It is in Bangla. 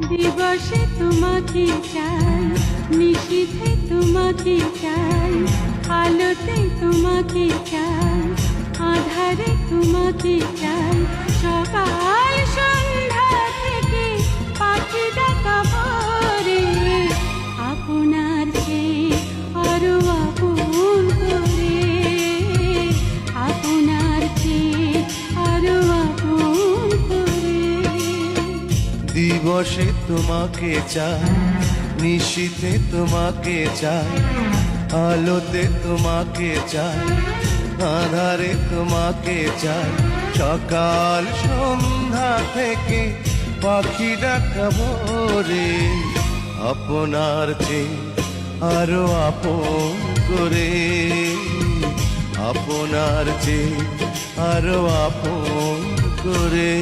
দিবসে তোমাকে চাই, নিশীথে তোমাকে চাই, আলোতে তোমাকে চাই, আধারে তোমাকে চাই। সকাল সন্ধ্যা থেকে পাখি ডাকা ভোরে, আপনার চেয়ে আরো আপন করে, আপনার চেয়ে আরো আপন করে। দিবসে তোমাকে চাই, নিশীথে তোমাকে চাই, আলোতে তোমাকে চাই, আধারে তোমাকে চাই। সকাল সন্ধ্যা থেকে পাখি ডাকা ভোরে, আপনার চেয়ে আরো আপন করে, আপনার চেয়ে আরো আপন করে।